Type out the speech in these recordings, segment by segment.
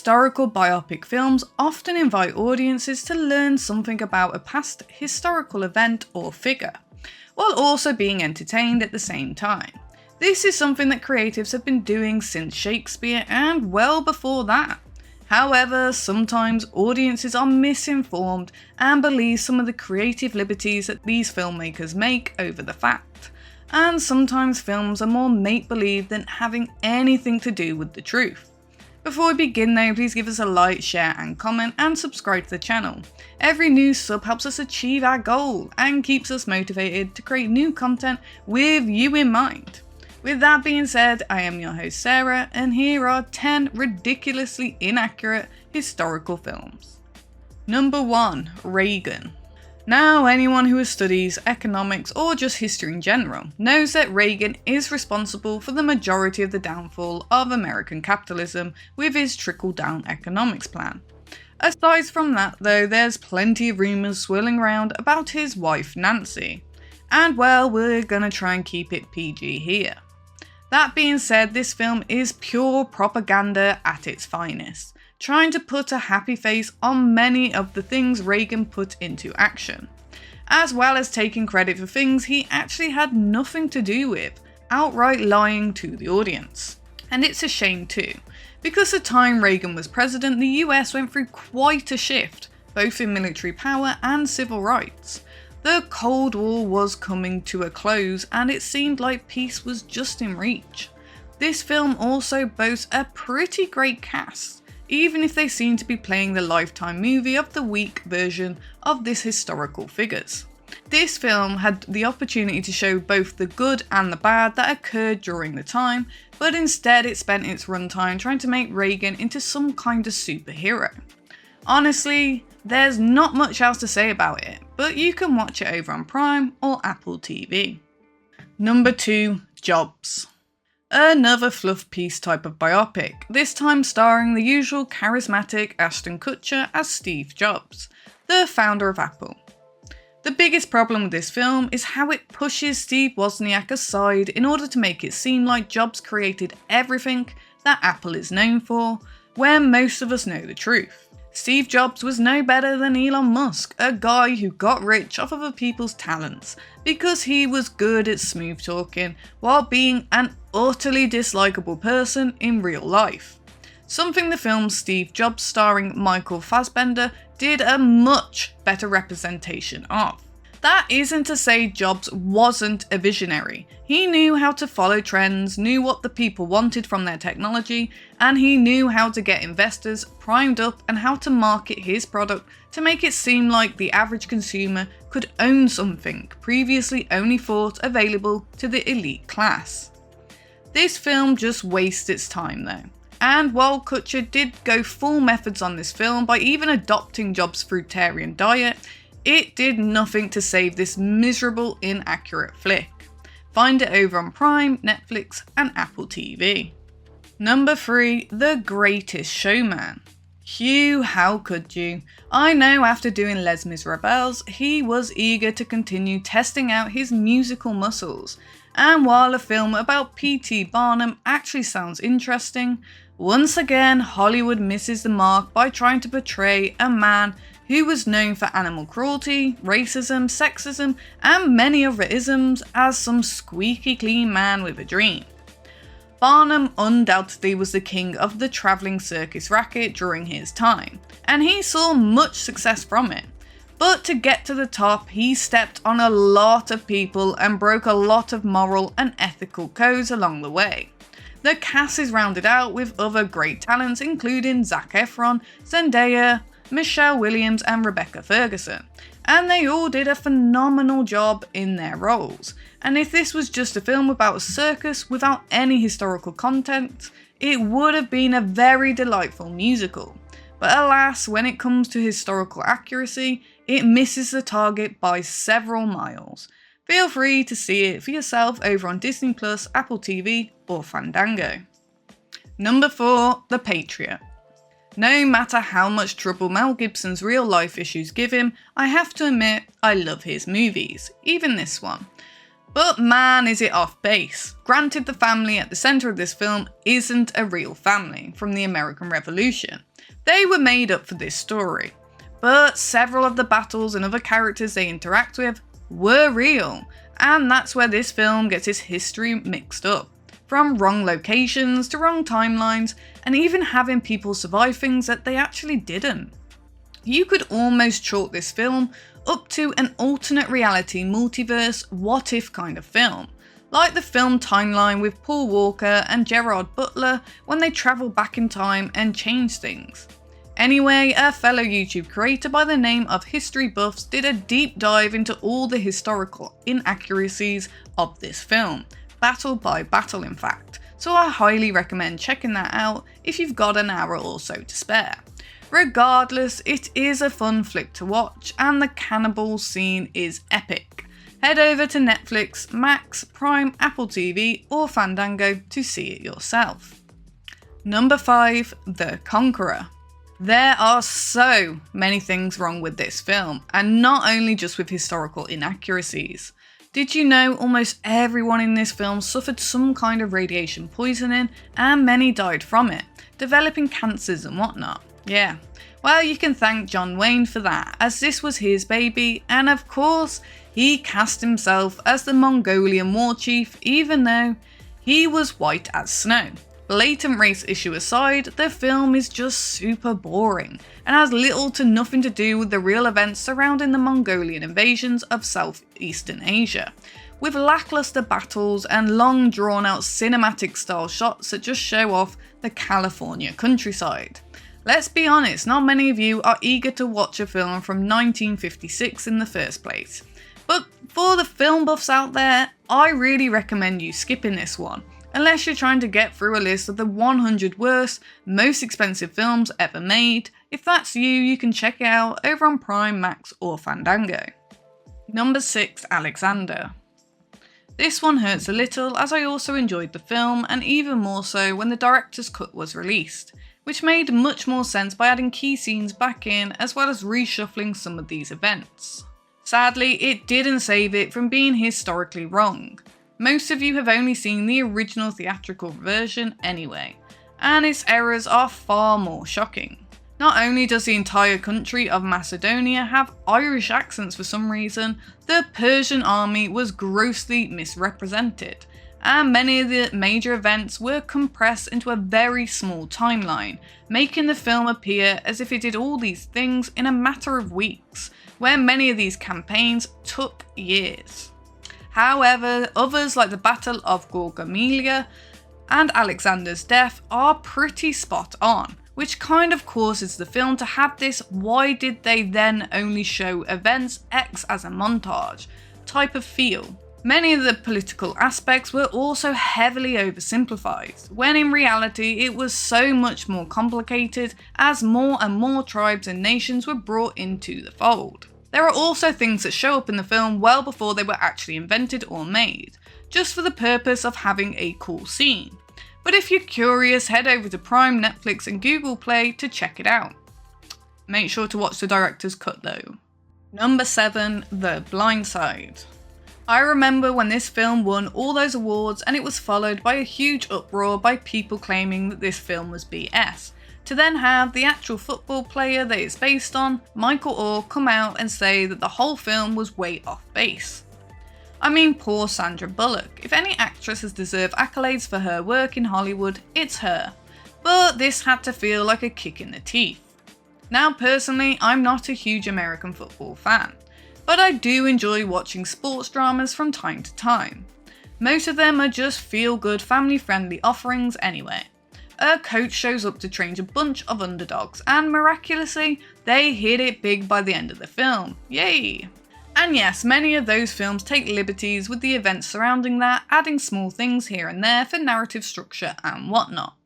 Historical biopic films often invite audiences to learn something about a past historical event or figure, while also being entertained at the same time. This is something that creatives have been doing since Shakespeare and well before that. However, sometimes audiences are misinformed and believe some of the creative liberties that these filmmakers make over the fact. And sometimes films are more make-believe than having anything to do with the truth. Before we begin though, please give us a like, share and comment and subscribe to the channel. Every new sub helps us achieve our goal and keeps us motivated to create new content with you in mind. With that being said, I am your host Sarah, and here are 10 ridiculously inaccurate historical films. Number 1. Reagan. Now, anyone who studies economics or just history in general knows that Reagan is responsible for the majority of the downfall of American capitalism with his trickle-down economics plan. Aside from that though, there's plenty of rumours swirling around about his wife Nancy. And well, we're gonna try and keep it PG here. That being said, this film is pure propaganda at its finest, trying to put a happy face on many of the things Reagan put into action, as well as taking credit for things he actually had nothing to do with, outright lying to the audience. And it's a shame too, because the time Reagan was president, the US went through quite a shift, both in military power and civil rights. The Cold War was coming to a close and it seemed like peace was just in reach. This film also boasts a pretty great cast, even if they seem to be playing the Lifetime movie of the weak version of this historical figures. This film had the opportunity to show both the good and the bad that occurred during the time, but instead it spent its runtime trying to make Reagan into some kind of superhero. Honestly, there's not much else to say about it, but you can watch it over on Prime or Apple TV. Number 2. Jobs. Another fluff piece type of biopic, this time starring the usual charismatic Ashton Kutcher as Steve Jobs, the founder of Apple. The biggest problem with this film is how it pushes Steve Wozniak aside in order to make it seem like Jobs created everything that Apple is known for, when most of us know the truth. Steve Jobs was no better than Elon Musk, a guy who got rich off of other people's talents because he was good at smooth talking while being an utterly dislikable person in real life. Something the film Steve Jobs starring Michael Fassbender did a much better representation of. That isn't to say Jobs wasn't a visionary. He knew how to follow trends, knew what the people wanted from their technology, and he knew how to get investors primed up and how to market his product to make it seem like the average consumer could own something previously only thought available to the elite class. This film just wastes its time though. And while Kutcher did go full methods on this film by even adopting Jobs' fruitarian diet, it did nothing to save this miserable, inaccurate flick. Find it over on Prime, Netflix and Apple TV. Number 3. The Greatest Showman. Hugh, how could you? I know after doing Les Miserables, he was eager to continue testing out his musical muscles. And while a film about P.T. Barnum actually sounds interesting, once again Hollywood misses the mark by trying to portray a man who was known for animal cruelty, racism, sexism, and many other isms as some squeaky clean man with a dream. Barnum undoubtedly was the king of the travelling circus racket during his time, and he saw much success from it. But to get to the top, he stepped on a lot of people and broke a lot of moral and ethical codes along the way. The cast is rounded out with other great talents including Zac Efron, Zendaya, Michelle Williams and Rebecca Ferguson, and they all did a phenomenal job in their roles. And if this was just a film about a circus without any historical content, it would have been a very delightful musical. But alas, when it comes to historical accuracy, it misses the target by several miles. Feel free to see it for yourself over on Disney+, Apple TV or Fandango. Number 4. The Patriot. No matter how much trouble Mel Gibson's real life issues give him, I have to admit I love his movies, even this one. But man, is it off base. Granted, the family at the centre of this film isn't a real family from the American Revolution. They were made up for this story. But several of the battles and other characters they interact with were real, and that's where this film gets its history mixed up. From wrong locations to wrong timelines, and even having people survive things that they actually didn't. You could almost chalk this film up to an alternate reality multiverse what if kind of film, like the film Timeline with Paul Walker and Gerard Butler when they travel back in time and change things. Anyway, a fellow YouTube creator by the name of History Buffs did a deep dive into all the historical inaccuracies of this film, battle by battle in fact, so I highly recommend checking that out if you've got an hour or so to spare. Regardless, it is a fun flick to watch and the cannibal scene is epic. Head over to Netflix, Max, Prime, Apple TV or Fandango to see it yourself. Number 5. The Conqueror. There are so many things wrong with this film, and not only just with historical inaccuracies. Did you know almost everyone in this film suffered some kind of radiation poisoning and many died from it, developing cancers and whatnot? Yeah, well you can thank John Wayne for that, as this was his baby, and of course he cast himself as the Mongolian war chief even though he was white as snow. Blatant race issue aside, the film is just super boring and has little to nothing to do with the real events surrounding the Mongolian invasions of Southeastern Asia, with lackluster battles and long drawn out cinematic style shots that just show off the California countryside. Let's be honest, not many of you are eager to watch a film from 1956 in the first place. But for the film buffs out there, I really recommend you skipping this one, unless you're trying to get through a list of the 100 worst, most expensive films ever made. If that's you, you can check it out over on Prime, Max or Fandango. Number 6. Alexander. This one hurts a little as I also enjoyed the film, and even more so when the director's cut was released, which made much more sense by adding key scenes back in as well as reshuffling some of these events. Sadly, it didn't save it from being historically wrong. Most of you have only seen the original theatrical version anyway, and its errors are far more shocking. Not only does the entire country of Macedonia have Irish accents for some reason, the Persian army was grossly misrepresented, and many of the major events were compressed into a very small timeline, making the film appear as if it did all these things in a matter of weeks, where many of these campaigns took years. However, others like the Battle of Gaugamela and Alexander's death are pretty spot on, which kind of causes the film to have this "why did they then only show events X as a montage" type of feel. Many of the political aspects were also heavily oversimplified, when in reality it was so much more complicated as more and more tribes and nations were brought into the fold. There are also things that show up in the film well before they were actually invented or made, just for the purpose of having a cool scene. But if you're curious, head over to Prime, Netflix and Google Play to check it out. Make sure to watch the director's cut though. Number 7. The Blind Side. I remember when this film won all those awards and it was followed by a huge uproar by people claiming that this film was BS, to then have the actual football player that it's based on, Michael Orr, come out and say that the whole film was way off base. I mean, poor Sandra Bullock. If any actress has deserved accolades for her work in Hollywood, it's her. But this had to feel like a kick in the teeth. Now personally, I'm not a huge American football fan, but I do enjoy watching sports dramas from time to time. Most of them are just feel-good, family-friendly offerings anyway. A coach shows up to train a bunch of underdogs, and miraculously, they hit it big by the end of the film. Yay! And yes, many of those films take liberties with the events surrounding that, adding small things here and there for narrative structure and whatnot.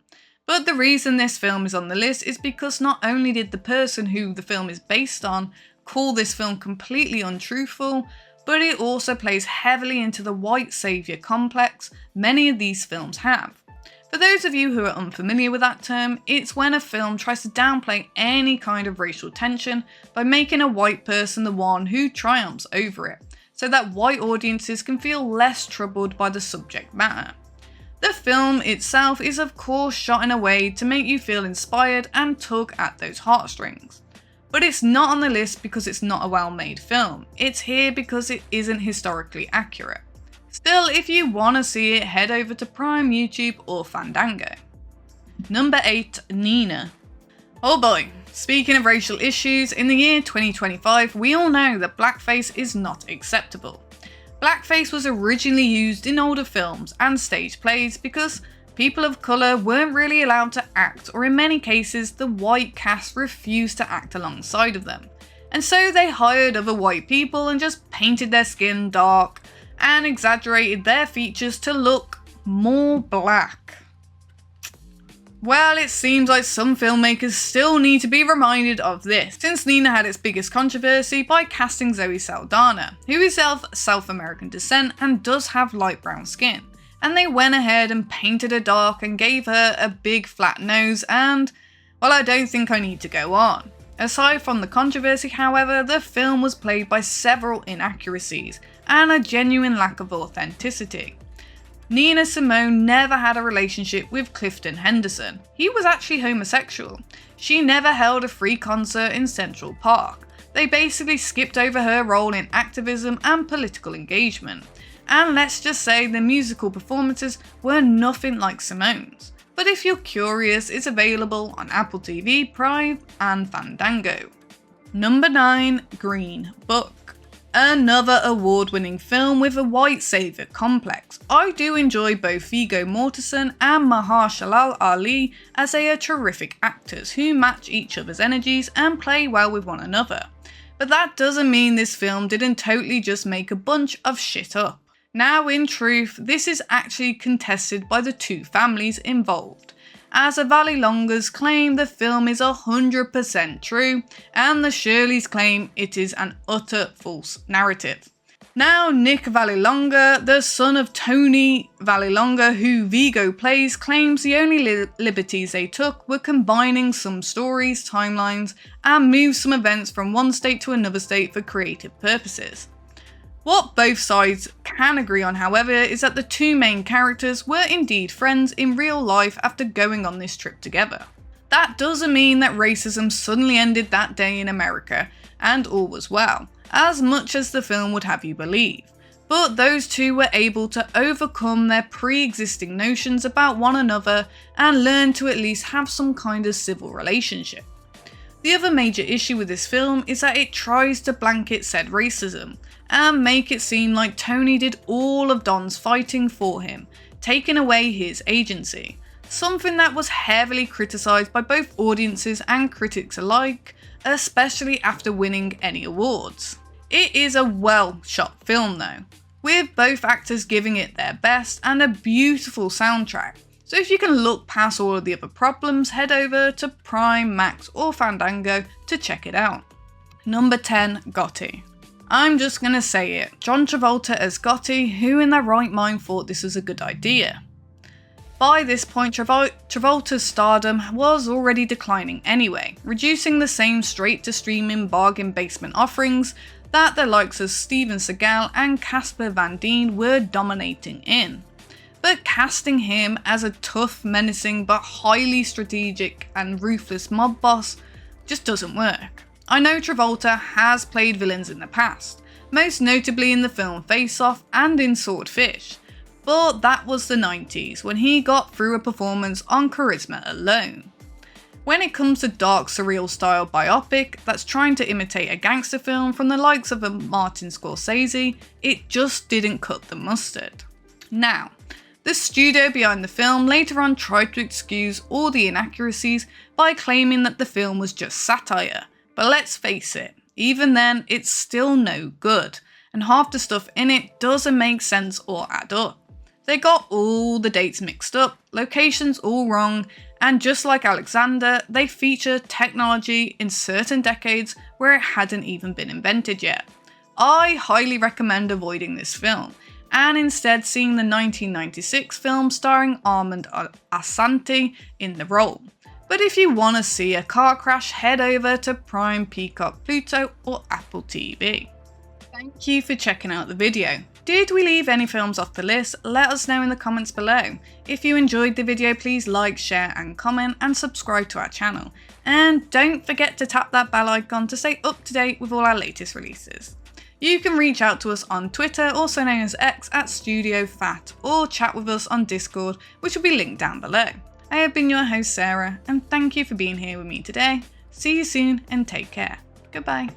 But the reason this film is on the list is because not only did the person who the film is based on call this film completely untruthful, but it also plays heavily into the white saviour complex many of these films have. For those of you who are unfamiliar with that term, it's when a film tries to downplay any kind of racial tension by making a white person the one who triumphs over it, so that white audiences can feel less troubled by the subject matter. The film itself is of course shot in a way to make you feel inspired and tug at those heartstrings. But it's not on the list because it's not a well-made film, it's here because it isn't historically accurate. Still, if you want to see it, head over to Prime, YouTube or Fandango. Number 8. Nina. Oh boy, speaking of racial issues, in the year 2025 we all know that blackface is not acceptable. Blackface was originally used in older films and stage plays because people of colour weren't really allowed to act, or in many cases the white cast refused to act alongside of them. And so they hired other white people and just painted their skin dark and exaggerated their features to look more black. Well, it seems like some filmmakers still need to be reminded of this, since Nina had its biggest controversy by casting Zoe Saldana, who is of South American descent and does have light brown skin. And they went ahead and painted her dark and gave her a big flat nose, and, well, I don't think I need to go on. Aside from the controversy, however, the film was plagued by several inaccuracies and a genuine lack of authenticity. Nina Simone never had a relationship with Clifton Henderson. He was actually homosexual. She never held a free concert in Central Park. They basically skipped over her role in activism and political engagement. And let's just say the musical performances were nothing like Simone's. But if you're curious, it's available on Apple TV, Prime and Fandango. Number 9. Green Book. Another award-winning film with a white saviour complex. I do enjoy both Viggo Mortensen and Mahershala Ali, as they are terrific actors who match each other's energies and play well with one another. But that doesn't mean this film didn't totally just make a bunch of shit up. Now, in truth, this is actually contested by the two families involved, as the Vallelongas claim the film is 100% true, and the Shirleys claim it is an utter false narrative. Now, Nick Vallelonga, the son of Tony Vallelonga, who Viggo plays, claims the only liberties they took were combining some stories, timelines, and move some events from one state to another state for creative purposes. What both sides can agree on, however, is that the two main characters were indeed friends in real life after going on this trip together. That doesn't mean that racism suddenly ended that day in America and all was well, as much as the film would have you believe. But those two were able to overcome their pre-existing notions about one another and learn to at least have some kind of civil relationship. The other major issue with this film is that it tries to blanket said racism and make it seem like Tony did all of Don's fighting for him, taking away his agency, something that was heavily criticised by both audiences and critics alike, especially after winning any awards. It is a well shot film though, with both actors giving it their best and a beautiful soundtrack. So if you can look past all of the other problems, head over to Prime, Max or Fandango to check it out. Number 10. Gotti. I'm just gonna say it, John Travolta as Gotti, who in their right mind thought this was a good idea? By this point, Travolta's stardom was already declining anyway, reducing the same straight-to-streaming bargain basement offerings that the likes of Steven Seagal and Casper Van Dien were dominating in. But casting him as a tough, menacing but highly strategic and ruthless mob boss just doesn't work. I know Travolta has played villains in the past, most notably in the film Face Off and in Swordfish, but that was the 90s when he got through a performance on charisma alone. When it comes to dark, surreal style biopic that's trying to imitate a gangster film from the likes of a Martin Scorsese, it just didn't cut the mustard. Now, the studio behind the film later on tried to excuse all the inaccuracies by claiming that the film was just satire, but let's face it, even then it's still no good, and half the stuff in it doesn't make sense or add up. They got all the dates mixed up, locations all wrong, and just like Alexander, they feature technology in certain decades where it hadn't even been invented yet. I highly recommend avoiding this film, and instead seeing the 1996 film starring Armand Assante in the role. But if you want to see a car crash, head over to Prime, Peacock, Pluto or Apple TV. Thank you for checking out the video. Did we leave any films off the list? Let us know in the comments below. If you enjoyed the video, please like, share and comment and subscribe to our channel. And don't forget to tap that bell icon to stay up to date with all our latest releases. You can reach out to us on Twitter, also known as X, @StudioFat, or chat with us on Discord, which will be linked down below. I have been your host Sarah, and thank you for being here with me today. See you soon and take care. Goodbye.